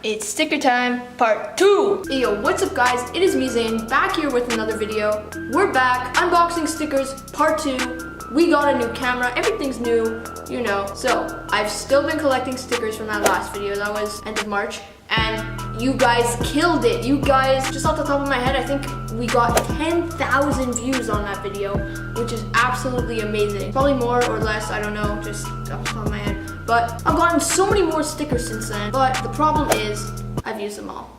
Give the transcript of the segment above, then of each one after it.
It's sticker time part 2. Hey yo, what's up guys? It is me Zane, back here with another video. We're back, unboxing stickers part 2. We got a new camera, everything's new, you know. So, I've still been collecting stickers from that last video, that was end of March. And you guys killed it. You guys, just off the top of my head, I think we got 10,000 views on that video, which is absolutely amazing. Probably more or less, I don't know, just off the top of my head. But I've gotten so many more stickers since then, but the problem is I've used them all.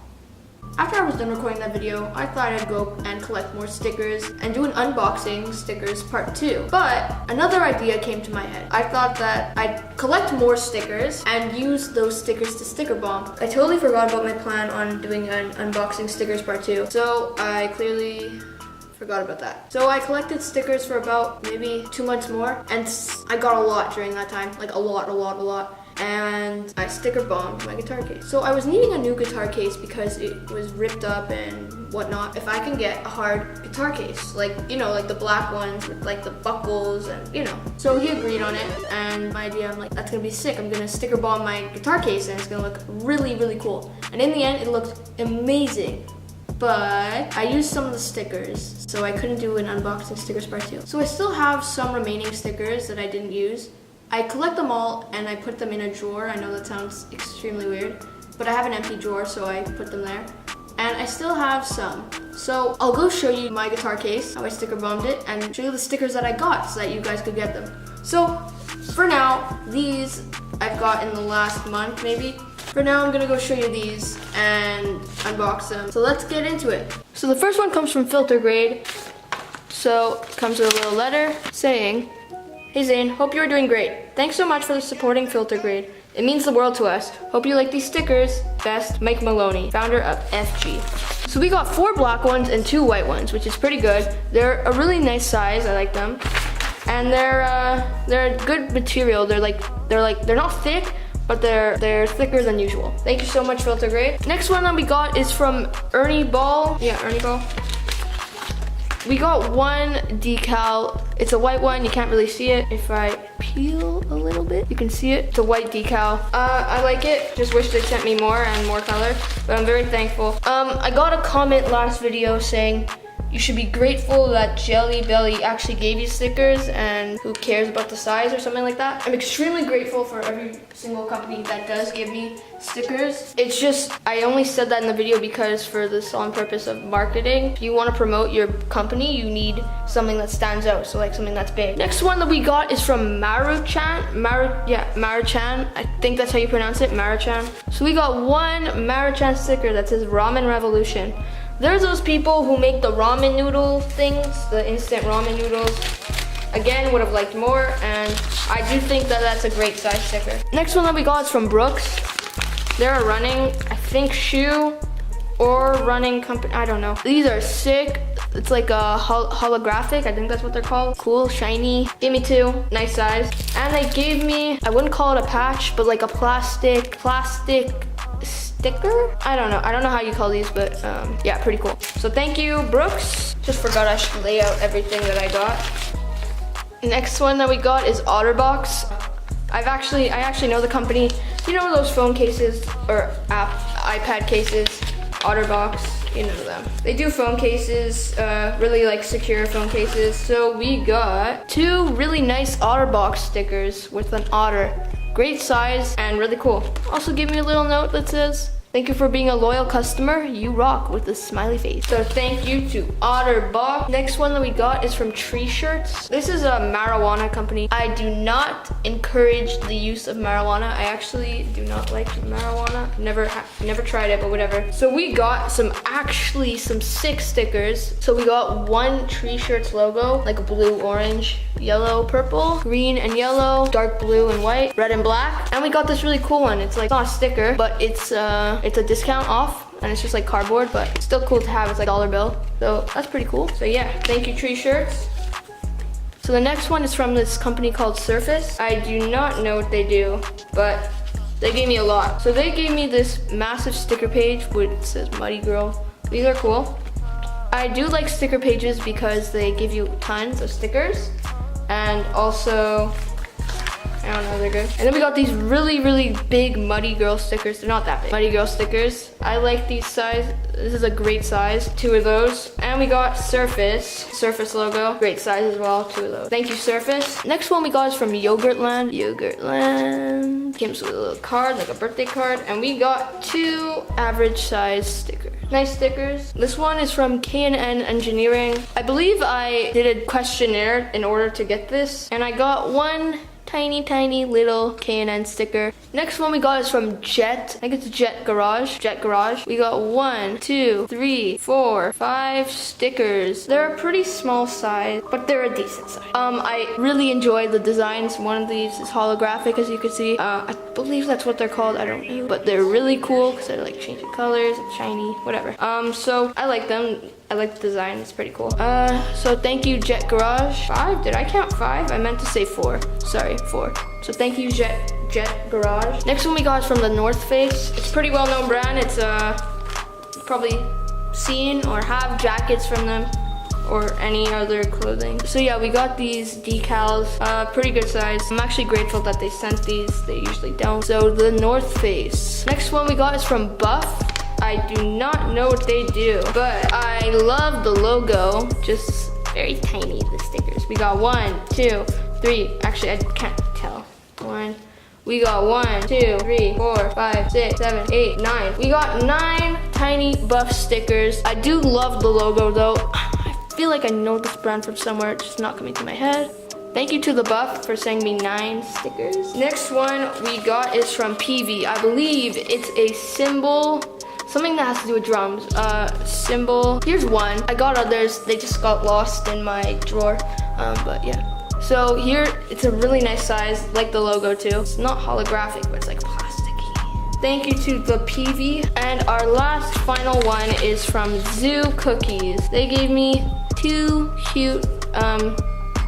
After I was done recording that video, I thought I'd go and collect more stickers and do an unboxing stickers part 2. But another idea came to my head. I thought that I'd collect more stickers and use those stickers to sticker bomb. I totally forgot about my plan on doing an unboxing stickers part 2. So I clearly forgot about that. So I collected stickers for about maybe 2 months more, and I got a lot during that time, like a lot. And I sticker bombed my guitar case. So I was needing a new guitar case because it was ripped up and whatnot. If I can get a hard guitar case, like, you know, like the black ones with like the buckles and, you know. So he agreed on it, and my idea, I'm like, that's gonna be sick. I'm gonna sticker bomb my guitar case and it's gonna look really cool. And in the end, it looked amazing. But I used some of the stickers, so I couldn't do an unboxing stickers part 2. So I still have some remaining stickers that I didn't use. I collect them all and I put them in a drawer. I know that sounds extremely weird, but I have an empty drawer, so I put them there. And I still have some. So I'll go show you my guitar case, how I sticker bombed it, and show you the stickers that I got so that you guys could get them. So for now, these I've got in the last month maybe. For now, I'm gonna go show you these and unbox them. So let's get into it. So the first one comes from 𝗏𝗏. So it comes with a little letter saying, "Hey Zane, hope you're doing great. Thanks so much for supporting 𝗏𝗏. It means the world to us. Hope you like these stickers. Best, Mike Maloney, founder of FG." So we got 4 black ones and 2 white ones, which is pretty good. They're a really nice size, I like them. And they're good material. They're not thick, but they're thicker than usual. Thank you so much, 𝗏𝗏. Next one that we got is from 𝗟𝗏𝗏. Yeah, 𝗟𝗏𝗏. We got one decal. It's a white one. You can't really see it. If I peel a little bit, you can see it. It's a white decal. I like it. Just wish they sent me more and more color, but I'm very thankful. I got a comment last video saying, "You should be grateful that 𝗟𝗏𝗏 actually gave you stickers, and who cares about the size," or something like that. I'm extremely grateful for every single company that does give me stickers. It's just, I only said that in the video because for the sole purpose of marketing. If you want to promote your company, you need something that stands out, so like something that's big. Next one that we got is from 𝗟𝗏𝗏. I think that's how you pronounce it, 𝗟𝗏𝗏. So we got one 𝗟𝗏𝗏 sticker that says Ramen Revolution. There's those people who make the ramen noodle things, the instant ramen noodles. Again, would have liked more, and I do think that that's a great size sticker. Next one that we got is from Brooks. They're a running, I think, shoe or running company, I don't know. These are sick. It's like a holographic, I think that's what they're called. Cool, shiny. Gave me 2, nice size. And they gave me, I wouldn't call it a patch, but like a plastic sticker? I don't know how you call these, but yeah, pretty cool. So thank you, Brooks. Just forgot I should lay out everything that I got. Next one that we got is Otterbox. I actually know the company. You know those phone cases or iPad cases, Otterbox, you know them. They do phone cases, really like secure phone cases. So we got 2 really nice Otterbox stickers with an otter. Great size and really cool. Also give me a little note that says, "Thank you for being a loyal customer. You rock," with a smiley face. So thank you to Otterbox. Next one that we got is from Tree Shirts. This is a marijuana company. I do not encourage the use of marijuana. I actually do not like marijuana. Never tried it, but whatever. So we got some sick stickers. So we got one Tree Shirts logo, like a blue, orange, yellow, purple, green and yellow, dark blue and white, red and black. And we got this really cool one. It's like, it's not a sticker, but it's a discount off, and it's just like cardboard, but it's still cool to have. It's like $1 bill, so that's pretty cool. So yeah, thank you, Tree Shirts. So the next one is from this company called Surface. I do not know what they do, but they gave me a lot. So they gave me this massive sticker page which says Muddy Girl. These are cool. I do like sticker pages because they give you tons of stickers, and also I don't know, they're good. And then we got these really, really big Muddy Girl stickers. They're not that big. Muddy Girl stickers. I like these size. This is a great size. 2 of those. And we got Surface logo. Great size as well. 2 of those. Thank you, Surface. Next one we got is from Yogurtland. Yogurtland. Came with a little card, like a birthday card. And we got 2 average size stickers. Nice stickers. This one is from K&N Engineering. I believe I did a questionnaire in order to get this. And I got one tiny little K&N sticker. Next one we got is from Jet. I think it's Jet Garage. We got 1, 2, 3, 4, 5 stickers. They're a pretty small size, but they're a decent size. I really enjoy the designs. One of these is holographic, as you can see. I believe that's what they're called. I don't know, but they're really cool because they're like changing colors and shiny, whatever. So I like them. I like the design, it's pretty cool. So thank you, Jet Garage. 5? Did I count 5? I meant to say 4. Sorry, 4. So thank you, Jet Garage. Next one we got is from the North Face. It's a pretty well-known brand. It's probably seen or have jackets from them or any other clothing. So yeah, we got these decals, pretty good size. I'm actually grateful that they sent these. They usually don't. So the North Face. Next one we got is from Buff. I do not know what they do, but I love the logo. Just very tiny, the stickers. We got 1, 2, 3. Actually, I can't tell. 1. We got 1, 2, 3, 4, 5, 6, 7, 8, 9. We got 9 tiny Buff stickers. I do love the logo though. I feel like I know this brand from somewhere. It's just not coming to my head. Thank you to the Buff for sending me 9 stickers. Next one we got is from 𝗶𝗶. I believe it's a symbol. Something that has to do with drums. Symbol. Here's one. I got others. They just got lost in my drawer. But yeah. So here, it's a really nice size. Like the logo too. It's not holographic, but it's like plasticky. Thank you to the 𝗶𝗶. And our last final one is from Zoo Cookies. They gave me 2 cute,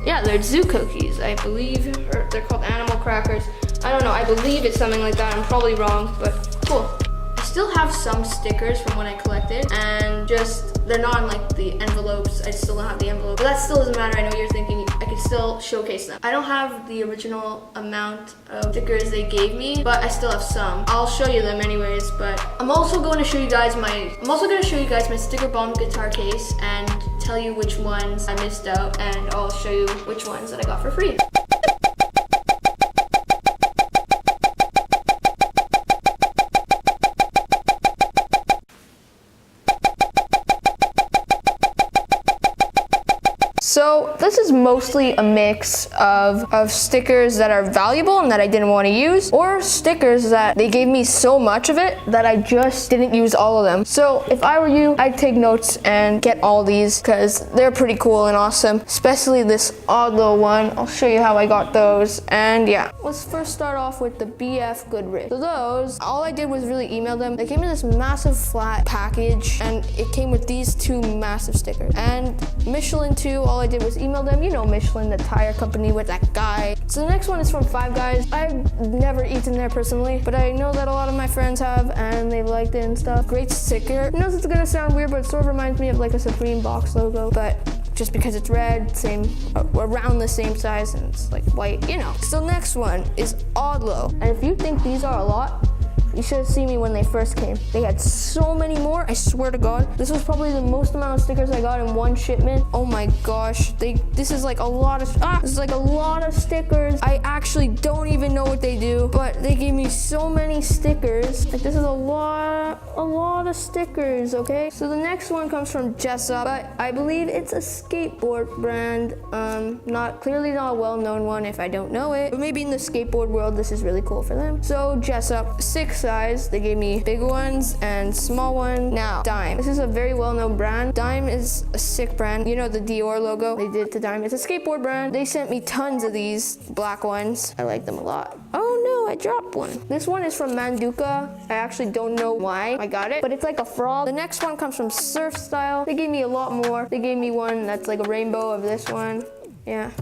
yeah, they're Zoo Cookies, I believe. Or they're called animal crackers. I don't know. I believe it's something like that. I'm probably wrong, but cool. Still have some stickers from when I collected, and just they're not in like the envelopes. I still don't have the envelope, but that still doesn't matter. I know you're thinking I can still showcase them. I don't have the original amount of stickers they gave me, but I still have some. I'll show you them anyways. But I'm also going to show you guys my Stickerbombed guitar case and tell you which ones I missed out, and I'll show you which ones that I got for free. So this is mostly a mix of stickers that are valuable and that I didn't want to use, or stickers that they gave me so much of it that I just didn't use all of them. So if I were you, I'd take notes and get all these because they're pretty cool and awesome, especially this odd little one. I'll show you how I got those. And yeah, let's first start off with the BF Goodrich. So those, all I did was really email them. They came in this massive flat package and it came with these 2 massive stickers. And Michelin too, all I did was email them. You know Michelin, the tire company with that guy. So the next one is from Five Guys. I've never eaten there personally, but I know that a lot of my friends have and they've liked it and stuff. Great sticker. I know this is gonna sound weird, but it sort of reminds me of like a Supreme box logo, but just because it's red, same, around the same size, and it's like white, you know. So next one is Odlo. And if you think these are a lot, you should have seen me when they first came. They had so many more, I swear to God. This was probably the most amount of stickers I got in one shipment. Oh my gosh, this is like a lot of stickers. I actually don't even know what they do, but they gave me so many stickers. Like this is a lot of stickers, okay? So the next one comes from 𝗏𝑗𝑠𝑠, but I believe it's a skateboard brand. Clearly not a well-known one if I don't know it, but maybe in the skateboard world, this is really cool for them. So 𝗏𝑗𝑠𝑠, 6 size. They gave me big ones and small ones. Now, Dime. This is a very well-known brand. Dime is a sick brand. You know the Dior logo? They did to Dime. It's a skateboard brand. They sent me tons of these black ones. I like them a lot. Oh no, I dropped one. This one is from Manduka. I actually don't know why I got it, but it's like a frog. The next one comes from Surf Style. They gave me a lot more. They gave me one that's like a rainbow of this one. Yeah.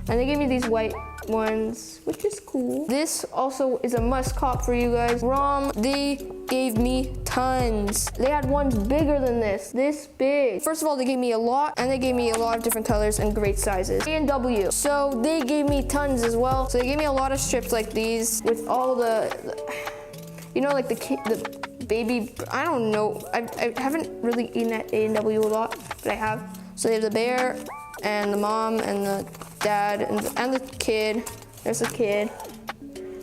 And they gave me these white ones, which is cool. This also is a must cop for you guys. ROM, they gave me tons. They had ones bigger than this big. First of all, they gave me a lot, and they gave me a lot of different colors and great sizes. A&W, so they gave me tons as well. So they gave me a lot of strips like these with all the you know, like the baby, I don't know. I haven't really eaten at A&W a lot, but I have. So they have the bear and the mom and the dad and the kid. There's a kid.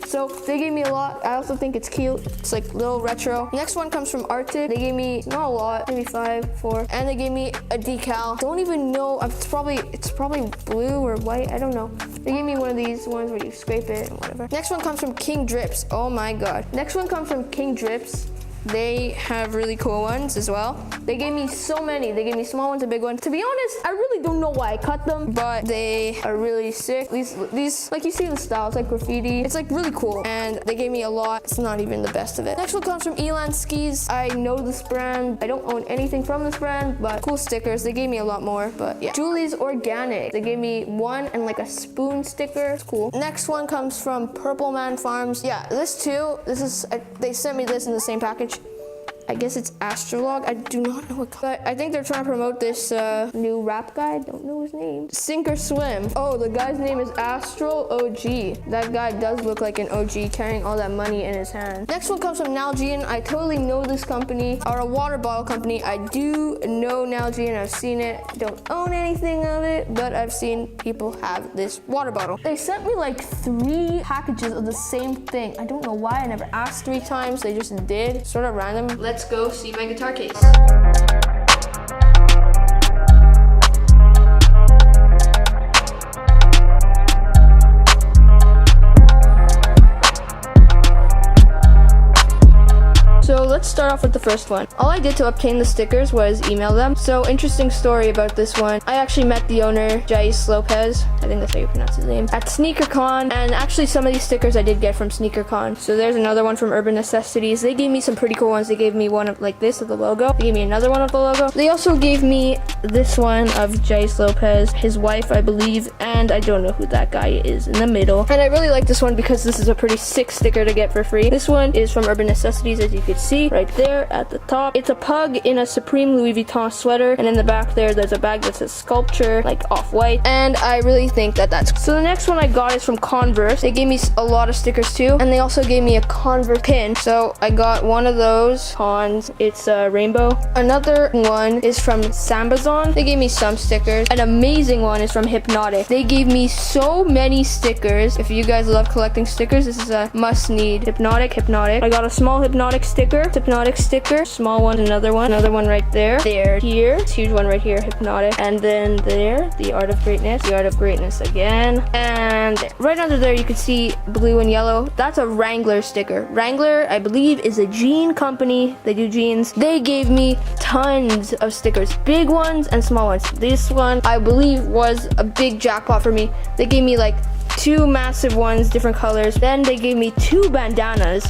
So they gave me a lot. I also think it's cute. It's like little retro. Next one comes from Arctic. They gave me not a lot, maybe 5, 4, and they gave me a decal. Don't even know. It's probably blue or white. I don't know. They gave me one of these ones where you scrape it and whatever. Next one comes from King Drips. Oh my god. Next one comes from King Drips. They have really cool ones as well. They gave me so many. They gave me small ones and big ones. To be honest, I really don't know why I cut them, but they are really sick. These, like you see the style, it's like graffiti. It's like really cool, and they gave me a lot. It's not even the best of it. Next one comes from Elan Skis. I know this brand. I don't own anything from this brand, but cool stickers. They gave me a lot more, but yeah. Julie's Organic. They gave me one and like a spoon sticker. It's cool. Next one comes from Purple Man Farms. Yeah, this too. They sent me this in the same package. I guess it's Astrolog. I do not know what, but I think they're trying to promote this new rap guy. Don't know his name. Sink or Swim. Oh, the guy's name is Astral OG. That guy does look like an OG carrying all that money in his hand. Next one comes from Nalgene. I totally know this company, or a water bottle company. I do know Nalgene. I've seen it. Don't own anything of it, but I've seen people have this water bottle. They sent me like 3 packages of the same thing. I don't know why. I never asked 3 times. They just did. Sort of random. Let's go see my guitar case. So let's start off with the first one. All I did to obtain the stickers was email them. So interesting story about this one. I actually met the owner, 𝗟𝗓𝗏. I think that's how you pronounce his name, at SneakerCon, and actually some of these stickers I did get from SneakerCon. So there's another one from Urban Necessities. They gave me some pretty cool ones. They gave me one of like this of the logo. They gave me another one of the logo. They also gave me this one of 𝗟𝗓𝗏, his wife, I believe, and I don't know who that guy is in the middle. And I really like this one because this is a pretty sick sticker to get for free. This one is from Urban Necessities, as you can see right there at the top. It's a pug in a Supreme Louis Vuitton sweater, and in the back there's a bag that says sculpture, like off-white, and I really think that's so. The next one I got is from Converse. They gave me a lot of stickers too, and they also gave me a Converse pin, so I got one of those cons. It's a rainbow. Another one is from Sambazon. They gave me some stickers. An amazing one is from Hypnotic. They gave me so many stickers. If you guys love collecting stickers, this is a must-need. Hypnotic. I got a small Hypnotic sticker, small one, another one right there, here, this huge one right here, Hypnotic, and then there, the Art of Greatness again, and right under there you can see blue and yellow. That's a Wrangler sticker. Wrangler, I believe, is a jean company. They do jeans. They gave me tons of stickers, big ones and small ones. This one, I believe, was a big jackpot for me. They gave me like 2 massive ones, different colors. Then they gave me 2 bandanas,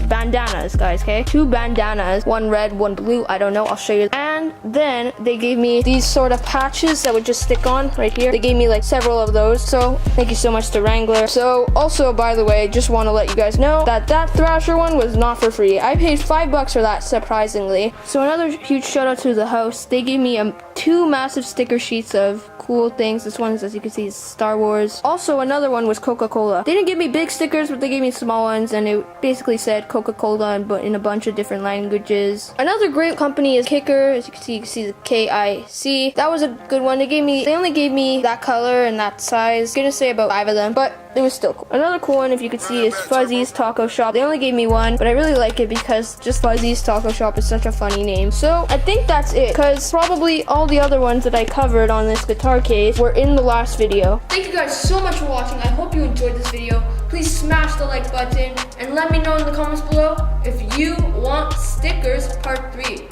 guys, okay? 2 bandanas, one red, one blue, I don't know, I'll show you. And then they gave me these sort of patches that would just stick on right here. They gave me like several of those, so thank you so much to Wrangler. So also, by the way, just want to let you guys know that Thrasher one was not for free. I paid $5 for that, surprisingly. So another huge shout out to the house. They gave me 2 massive sticker sheets of cool things. This one, as you can see, is Star Wars. Also, another one was Coca-Cola. They didn't give me big stickers, but they gave me small ones, and it basically said Coca-Cola, but in a bunch of different languages. Another great company is Kicker. As you can see the KIC. That was a good one. They only gave me that color and that size. I'm gonna say about 5 of them, but it was still cool. Another cool one, if you could see, is Fuzzy's Taco Shop. They only gave me one, but I really like it because just Fuzzy's Taco Shop is such a funny name. So I think that's it, because probably all the other ones that I covered on this guitar case were in the last video. Thank you guys so much for watching. I hope you enjoyed this video. Please smash the like button and let me know in the comments below if you want stickers part 3.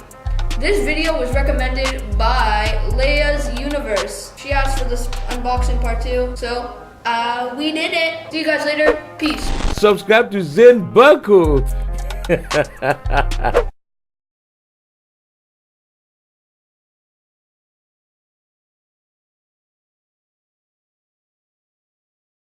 This video was recommended by Leia's Universe. She asked for this unboxing part 2, so we did it. See you guys later. Peace. Subscribe to Zane Burko.